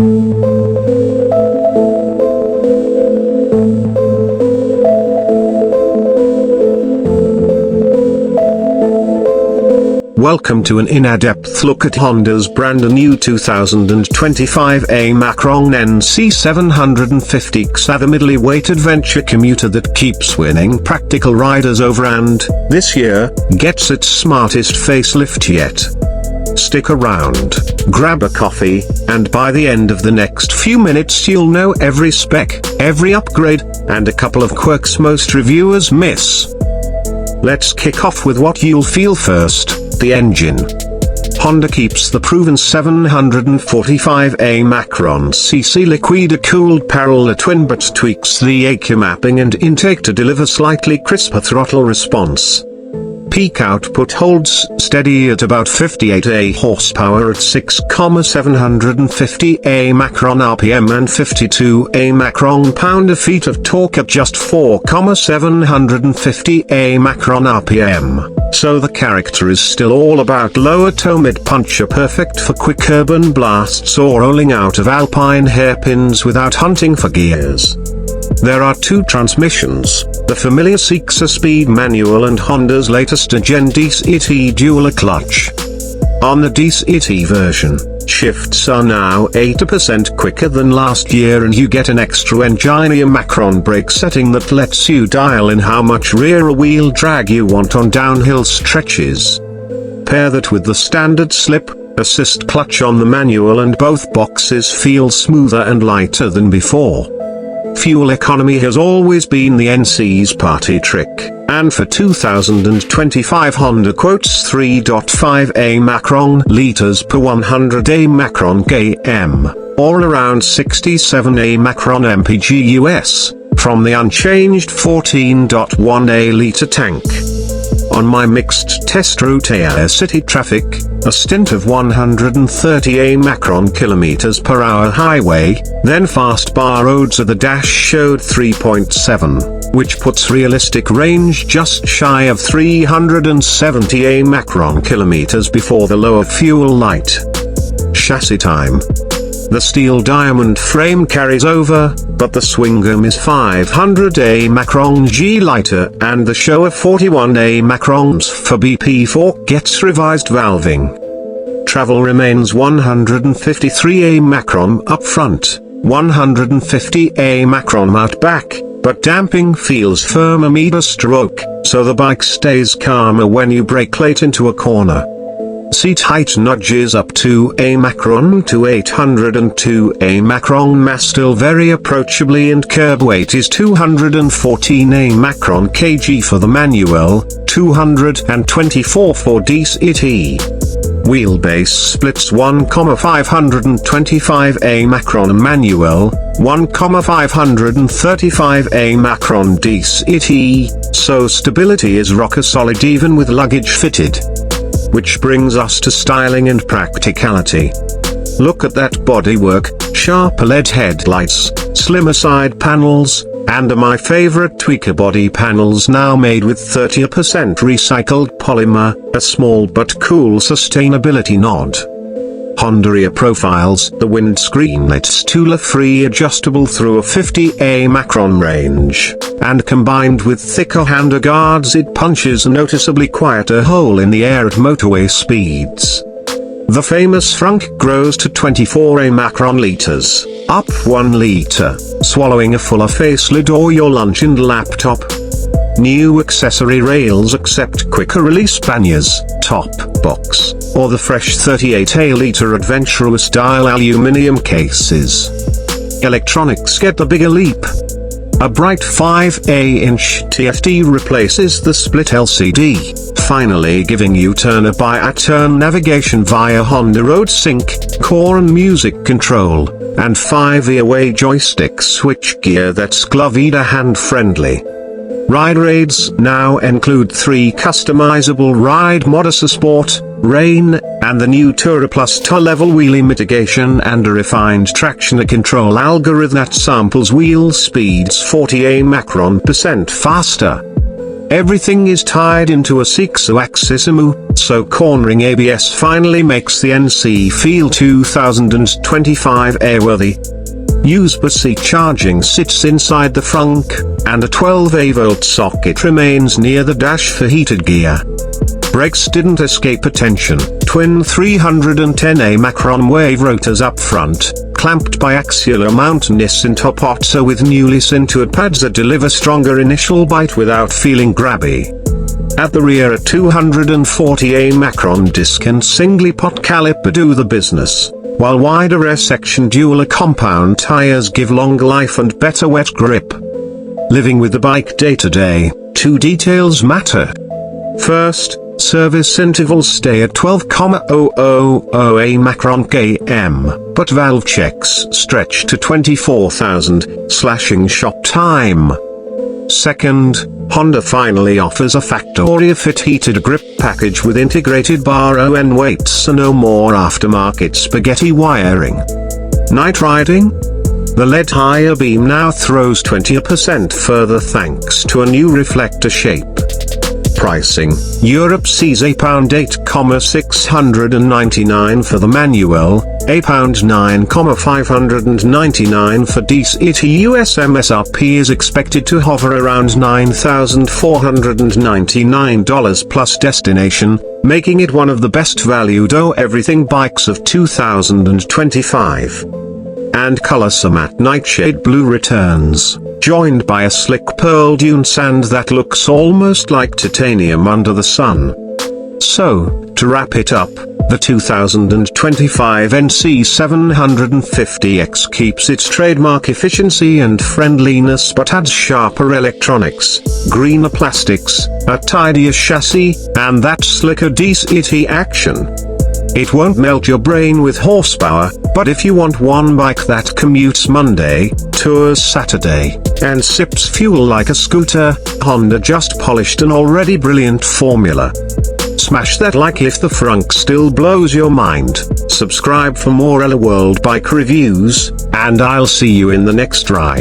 Welcome to an in-depth look at Honda's brand new 2025 Macron NC750X, a middleweight adventure commuter that keeps winning practical riders over and, this year, gets its smartest facelift yet. Stick around, grab a coffee, and by the end of the next few minutes you'll know every spec, every upgrade, and a couple of quirks most reviewers miss. Let's kick off with what you'll feel first. The engine. Honda keeps the proven 745 Macron cc liquid-cooled parallel twin but tweaks the EQ mapping and intake to deliver slightly crisper throttle response. Peak output holds steady at about 58 horsepower at 6,750 Macron RPM and 52 Macron pound-feet of torque at just 4,750 Macron RPM. So the character is still all about lower toe mid-puncher, perfect for quick urban blasts or rolling out of alpine hairpins without hunting for gears. There are two transmissions, the familiar 6-speed manual and Honda's latest Gen DCT dual clutch. On the DCT version, shifts are now 80% quicker than last year and you get an extra engineer Macron brake setting that lets you dial in how much rear wheel drag you want on downhill stretches. Pair that with the standard slip assist clutch on the manual and both boxes feel smoother and lighter than before. Fuel economy has always been the NC's party trick, and for 2025 Honda quotes 3.5 Macron liters per 100 Macron km, or around 67 Macron mpg US, from the unchanged 14.1 liter tank. On my mixed test route air city traffic, a stint of 130 Macron kilometers per hour highway, then fast bar roads at the dash showed 3.7, which puts realistic range just shy of 370 Macron kilometers before the lower fuel light. Chassis time. The steel diamond frame carries over, but the swing arm is 500 Macron G lighter and the show of 41 Macrons for BP4 gets revised valving. Travel remains 153 Macron up front, 150 Macron out back, but damping feels firmer mid-stroke, so the bike stays calmer when you brake late into a corner. Seat height nudges up to Macron to 802 Macron mass still very approachably and curb weight is 214 Macron kg for the manual, 224 for DCT. Wheelbase splits 1,525 Macron manual, 1,535 Macron DCT, so stability is rocker solid even with luggage fitted. Which brings us to styling and practicality. Look at that bodywork, sharp LED headlights, slimmer side panels, and my favorite tweaker body panels now made with 30% recycled polymer, a small but cool sustainability nod. Honda rear profiles, the windscreen lets Tula-free adjustable through a 50 Macron range, and combined with thicker handguards it punches a noticeably quieter hole in the air at motorway speeds. The famous frunk grows to 24 Macron liters, up 1 liter, swallowing a fuller face lid or your lunch and laptop. New accessory rails accept quicker release panniers, top box, or the fresh 38 liter adventurous style aluminum cases. Electronics get the bigger leap. A bright 5-inch TFT replaces the split LCD, finally giving you turn-by-turn navigation via Honda Road Sync, core and music control, and 5-way joystick switchgear that's Glovida hand-friendly. Rider aids now include 3 customizable ride modes: Sport, Rain, and the new Tourer Plus toe-level wheelie mitigation and a refined traction control algorithm that samples wheel speeds 40 Macron% faster. Everything is tied into a six-axis-axis, so cornering ABS finally makes the NC feel 2025 airworthy. USB-C charging sits inside the frunk, and a 12A socket remains near the dash for heated gear. Brakes didn't escape attention. Twin 310A Macron wave rotors up front, clamped by axial mount Nissan top Otso with newly sintered pads that deliver stronger initial bite without feeling grabby. At the rear, a 240A Macron disc and singly pot caliper do the business, while wider rear section dual compound tires give longer life and better wet grip. Living with the bike day to day, two details matter. First, service intervals stay at 12,000 Macron km, but valve checks stretch to 24,000, slashing shop time. Second, Honda finally offers a factory-fit heated grip package with integrated bar ON weights and no more aftermarket spaghetti wiring. Night riding? The LED higher beam now throws 20% further thanks to a new reflector shape. Pricing: Europe sees £8,699 for the manual, £9,599 for DC. US MSRP is expected to hover around $9,499 plus destination, making it one of the best valued everything bikes of 2025. And color matte nightshade blue returns, joined by a slick pearl dune sand that looks almost like titanium under the sun. So, to wrap it up, the 2025 NC750X keeps its trademark efficiency and friendliness but adds sharper electronics, greener plastics, a tidier chassis, and that slicker DC action. It won't melt your brain with horsepower, but if you want one bike that commutes Monday, tours Saturday, and sips fuel like a scooter, Honda just polished an already brilliant formula. Smash that like if the frunk still blows your mind, subscribe for more Ella World bike reviews, and I'll see you in the next ride.